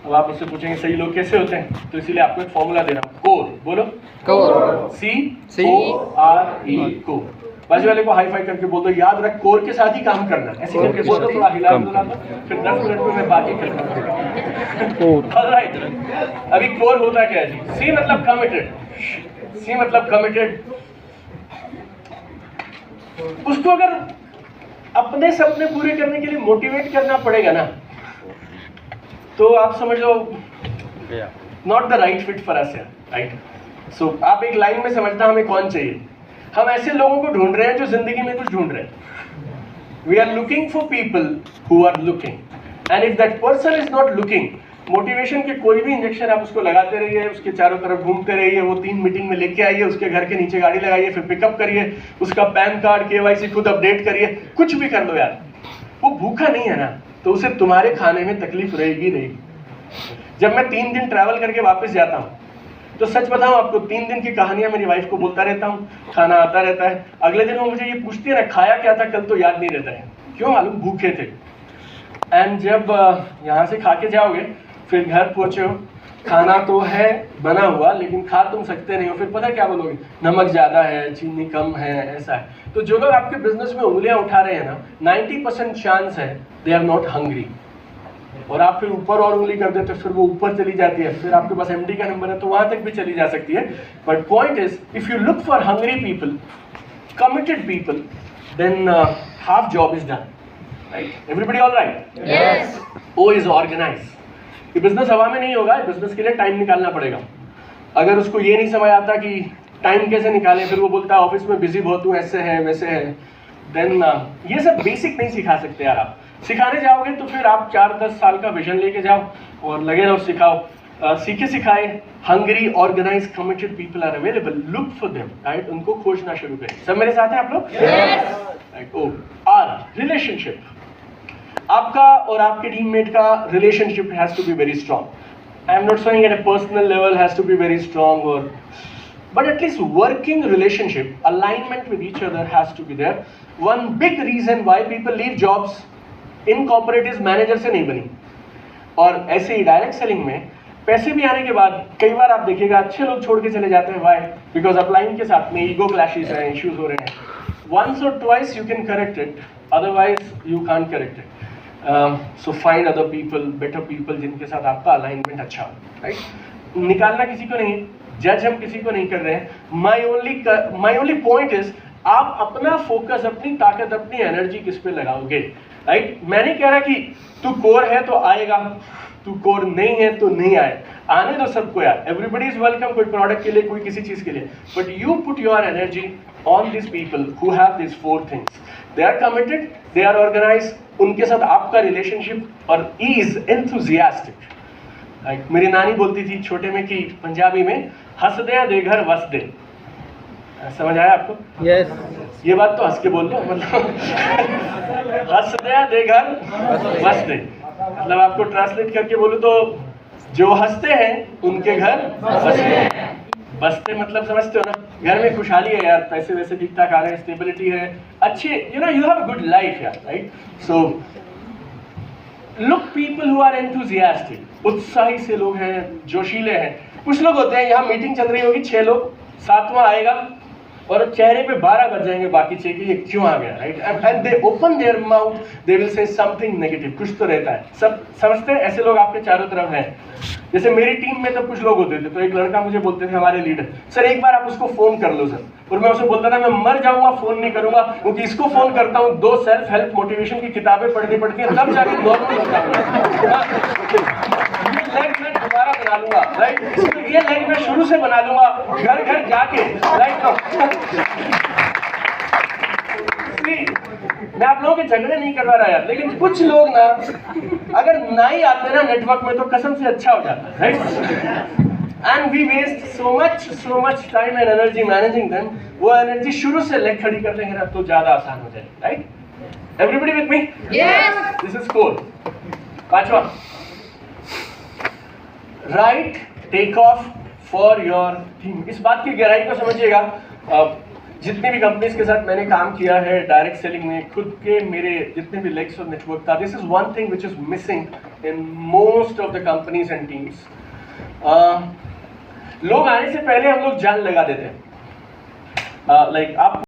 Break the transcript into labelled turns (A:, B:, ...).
A: अब आप उससे पूछेंगे सही लोग कैसे होते हैं, तो इसीलिए आपको एक फॉर्मूला दे रहा हूँ, कोर, बोलो
B: कोर,
A: CORE, कोर। बाजू वाले को हाई फाई करके बोल दो, याद रख कोर के साथ ही काम करना, ऐसे करके बोल दो, थोड़ा हिला दो, फिर 10 मिनट में मैं बाकी करता हूँ। ऑलराइट, अभी कोर होता क्या है जी? C मतलब कमिटेड, C मतलब कमिटेड। उसको अगर अपने सपने पूरे करने के लिए मोटिवेट करना पड़ेगा ना, तो आप समझ लो not the right fit for us, right? So आप एक लाइन में समझना हमें कौन चाहिए। हम ऐसे लोगों को ढूंढ रहे हैं जो जिंदगी में कुछ ढूंढ रहे हैं। We are looking for people who are looking, and if that person is not looking, motivation के कोई भी इंजेक्शन आप उसको लगाते रहिए, उसके चारों तरफ घूमते रहिए, वो 3 मीटिंग में लेके आइए, उसके घर के नीचे गाड़ी लगाइए, फिर पिकअप करिए, उसका पैन कार्ड KYC खुद अपडेट करिए, कुछ भी कर लो यार, वो भूखा नहीं है ना, तो उसे तुम्हारे खाने में तकलीफ रहेगी रहेगी। जब मैं 3 दिन ट्रैवल करके वापस जाता हूँ, तो सच बताऊं आपको, 3 दिन की कहानियां मेरी वाइफ को बोलता रहता हूँ, खाना आता रहता है। अगले दिन वो मुझे ये पूछती है ना, खाया क्या था कल, तो याद नहीं रहता है। क्यों मालूम? भूखे थे। एंड जब यहाँ से खा के जाओगे, फिर घर पहुंचे हो, खाना तो है बना हुआ, लेकिन खा तुम सकते नहीं हो, फिर पता क्या बोलोगे? नमक ज्यादा है, चीनी कम है, ऐसा है। तो जो लोग आपके बिजनेस में उंगलियां उठा रहे हैं ना, 90% चांस है दे आर नॉट हंग्री। और आप फिर ऊपर और उंगली कर देते, फिर वो ऊपर चली जाती है, फिर आपके पास MD का नंबर है तो वहां तक भी चली जा सकती है। But point is, if you look for hungry people, committed people, then half job is done, right? Everybody all right?
B: Yes.
A: O is organise. ये बिजनेस हवा में नहीं होगा, बिजनेस के लिए टाइम निकालना पड़ेगा। अगर उसको ये नहीं समझ आता कि टाइम कैसे निकालें, फिर वो बोलता है ऑफिस में बिजी बहुत हूँ, ऐसे है वैसे है, देन ये सब बेसिक नहीं सिखा सकते यार। आप सिखाने जाओगे तो फिर आप 4-10 साल का विजन लेके जाओ और लगे रहो, सिखाओ। सीखे सिखाए hungry organise committed people are available, look for them, right? उनको खोजना शुरू करें। सब मेरे साथ हैं आप लोग? राइट। O R, relationship. आपका और आपके टीममेट का relationship has to be very strong. I am not saying at a personal level has to be very strong, और but at least working relationship, alignment with each other has to be there. One big reason why people leave jobs in corporate is manager से नहीं बनी। और ऐसे ही direct selling में पैसे भी आने के बाद कई बार आप देखिएगा अच्छे लोग छोड़ के चले जाते हैं। Why? Because अपलाइन के साथ में ईगो क्लैशेस हैं, इश्यूज हो रहे हैं। Once or twice you can correct it, otherwise you can't correct it. So find other people, better people जिनके साथ आपका अलाइनमेंट अच्छा हो, राइट? निकालना किसी को नहीं, जज हम किसी को नहीं कर रहे हैं। माई ओनली पॉइंट इज, आप अपना फोकस, अपनी ताकत, अपनी एनर्जी किस पे लगाओगे, राइट? मैं नहीं कह रहा कि तू कोर है तो आएगा, तू कोर नहीं है तो नहीं आए, आने दो सबको यार। एवरीबडी इज वेलकम, कोई प्रोडक्ट के लिए, कोई किसी चीज के लिए, but you put your energy on this people who have this 4 things. They are committed, they are organise, उनके साथ आपका रिलेशनशिप, और इज एंथुजियास्टिक, राइट? मेरी नानी बोलती थी छोटे में कि पंजाबी में, हंस दे घर वस दे। समझ आया आपको?
B: यस।
A: ये बात तो हंस के बोल दो, मतलब हंस दे घर वस दे, मतलब आपको ट्रांसलेट करके बोलूं तो जो हंसते हैं उनके घर बसते। बसते मतलब समझते हो ना, घर में खुशहाली है यार, पैसे वैसे ठीक ठाक आ रहे हैं, स्टेबिलिटी है, अच्छे, you know, you have a good life यार, right? So look people who are enthusiastic, उत्साही से लोग हैं, जोशीले हैं। कुछ लोग होते हैं, यहाँ मीटिंग चल रही होगी, 6 लोग, 7वां आएगा और चेहरे पे 12 बज जाएंगे बाकी 6 कि ये क्यों आ गया, right? And they open their mouth, they will say something negative, कुछ तो रहता है। सब समझते हैं, ऐसे लोग आपके चारों तरफ हैं। जैसे मेरी टीम में तो कुछ लोग होते थे, तो एक लड़का मुझे बोलते थे, हमारे लीडर, सर एक बार आप उसको फोन कर लो सर। और मैं उसे बोलता था मैं मर जाऊंगा फोन नहीं करूंगा, क्योंकि इसको फोन करता हूँ 2 सेल्फ हेल्प मोटिवेशन की किताबें पढ़नी पड़ती है, तब जाके नॉर्मल होता हूँ। लेग मैं दोबारा बना लूंगा, राइट? ये लेग मैं शुरू से बना लूंगा, घर घर जाके, राइट? मैं आप लोगों के झगड़े नहीं करवा रहा यार, लेकिन कुछ लोग ना अगर ना ही आते ना नेटवर्क में तो कसम से अच्छा हो जाता है, right? And we waste so much time and energy managing them. वो एनर्जी शुरू से लेग खड़ी कर देंगे ना तो ज्यादा आसान हो जाएगी, right? Everybody with me?
B: Yes.
A: This is core. 5वां, right take off for your team. इस बात की गहराई को समझिएगा। जितनी भी कंपनीज के साथ मैंने काम किया है डायरेक्ट सेलिंग में, खुद के मेरे जितने भी लेग्स और नेटवर्क था, this is one thing which is missing in most of the companies and teams. लोग आने से पहले हम लोग जान लगा देते हैं, like आप